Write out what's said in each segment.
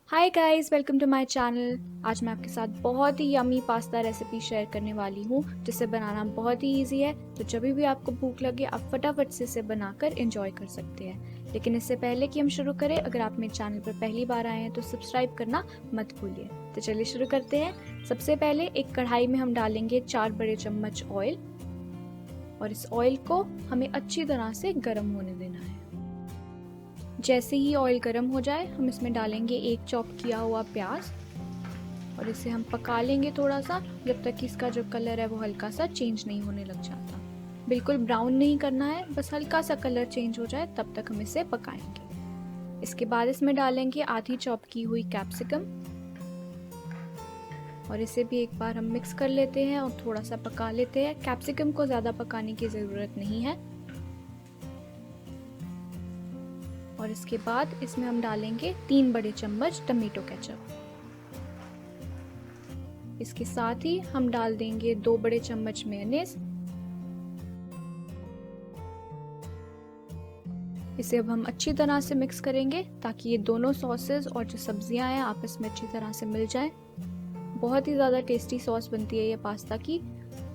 Hi guys, welcome to my channel. आज मैं आपके साथ बहुत ही यमी पास्ता रेसिपी शेयर करने वाली हूँ जिसे बनाना बहुत ही इजी है। तो जब भी आपको भूख लगे आप फटाफट से इसे बनाकर एंजॉय कर सकते हैं। लेकिन इससे पहले कि हम शुरू करें, अगर आप मेरे चैनल पर पहली बार आए हैं तो सब्सक्राइब करना मत भूलिए। तो चलिए शुरू करते हैं। सबसे पहले एक कढ़ाई में हम डालेंगे 4 बड़े चम्मच ऑयल और इस ऑयल को हमें अच्छी तरह से गर्म होने देना है। जैसे ही ऑयल गर्म हो जाए हम इसमें डालेंगे एक चॉप किया हुआ प्याज और इसे हम पका लेंगे थोड़ा सा, जब तक कि इसका जो कलर है वो हल्का सा चेंज नहीं होने लग जाता। बिल्कुल ब्राउन नहीं करना है, बस हल्का सा कलर चेंज हो जाए तब तक हम इसे पकाएंगे। इसके बाद इसमें डालेंगे आधी चॉप की हुई कैप्सिकम और इसे भी एक बार हम मिक्स कर लेते हैं और थोड़ा सा पका लेते हैं। कैप्सिकम को ज़्यादा पकाने की ज़रूरत नहीं है। और इसके बाद इसमें हम डालेंगे 3 बड़े चम्मच टमेटो केचप। इसके साथ ही हम डाल देंगे 2 बड़े चम्मच मेयोनेज़। इसे अब हम अच्छी तरह से मिक्स करेंगे ताकि ये दोनों सॉसेस और जो सब्जियां हैं आपस में अच्छी तरह से मिल जाएं। बहुत ही ज़्यादा टेस्टी सॉस बनती है ये पास्ता की।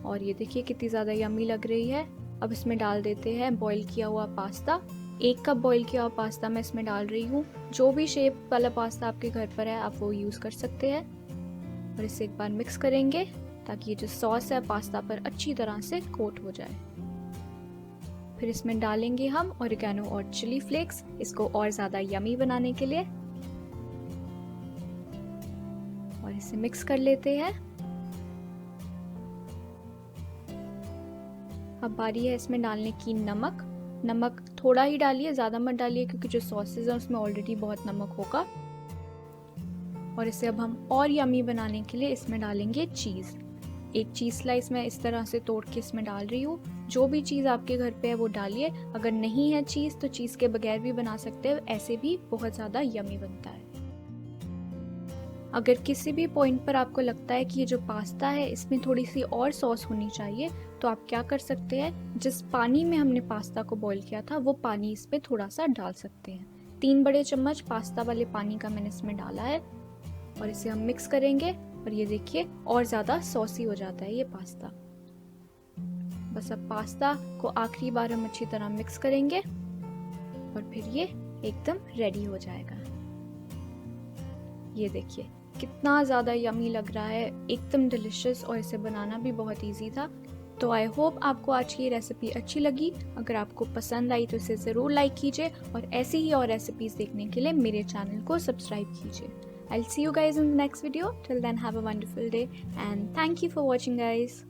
और ये देखिए कितनी ज़्यादा यम्मी लग रही है। अब इसमें डाल देते हैं बॉईल किया हुआ पास्ता। 1 कप बॉईल किया हुआ पास्ता मैं इसमें डाल रही हूँ। जो भी शेप वाला पास्ता आपके घर पर है आप वो यूज़ कर सकते हैं। और इसे एक बार मिक्स करेंगे ताकि ये जो सॉस है पास्ता पर अच्छी तरह से कोट हो जाए। फिर इसमें डालेंगे हम ऑरिगेनो और चिली फ्लेक्स, इसको और ज़्यादा यमी बनाने के लिए। और इसे मिक्स कर लेते हैं। अब बारी है इसमें डालने की नमक। नमक थोड़ा ही डालिए, ज़्यादा मत डालिए क्योंकि जो सॉसेज है उसमें ऑलरेडी बहुत नमक होगा। और इसे अब हम और यमी बनाने के लिए इसमें डालेंगे चीज़। 1 चीज़ स्लाइस मैं इस तरह से तोड़ के इसमें डाल रही हूँ। जो भी चीज़ आपके घर पे है वो डालिए। अगर नहीं है चीज़ तो चीज़ के बगैर भी बना सकते हैं, ऐसे भी बहुत ज़्यादा यमी बनता है। अगर किसी भी पॉइंट पर आपको लगता है कि ये जो पास्ता है इसमें थोड़ी सी और सॉस होनी चाहिए तो आप क्या कर सकते हैं, जिस पानी में हमने पास्ता को बॉईल किया था वो पानी इस पर थोड़ा सा डाल सकते हैं। 3 बड़े चम्मच पास्ता वाले पानी का मैंने इसमें डाला है और इसे हम मिक्स करेंगे। और ये देखिए और ज़्यादा सॉसी हो जाता है ये पास्ता। बस अब पास्ता को आखिरी बार हम अच्छी तरह मिक्स करेंगे और फिर ये एकदम रेडी हो जाएगा। ये देखिए कितना ज़्यादा यमी लग रहा है, एकदम डिलिशियस, और इसे बनाना भी बहुत इजी था। तो आई होप आपको आज की रेसिपी अच्छी लगी। अगर आपको पसंद आई तो इसे ज़रूर लाइक कीजिए और ऐसी ही और रेसिपीज़ देखने के लिए मेरे चैनल को सब्सक्राइब कीजिए। I'll see you guys in the next video. Till then, have a wonderful day and thank you for watching, guys.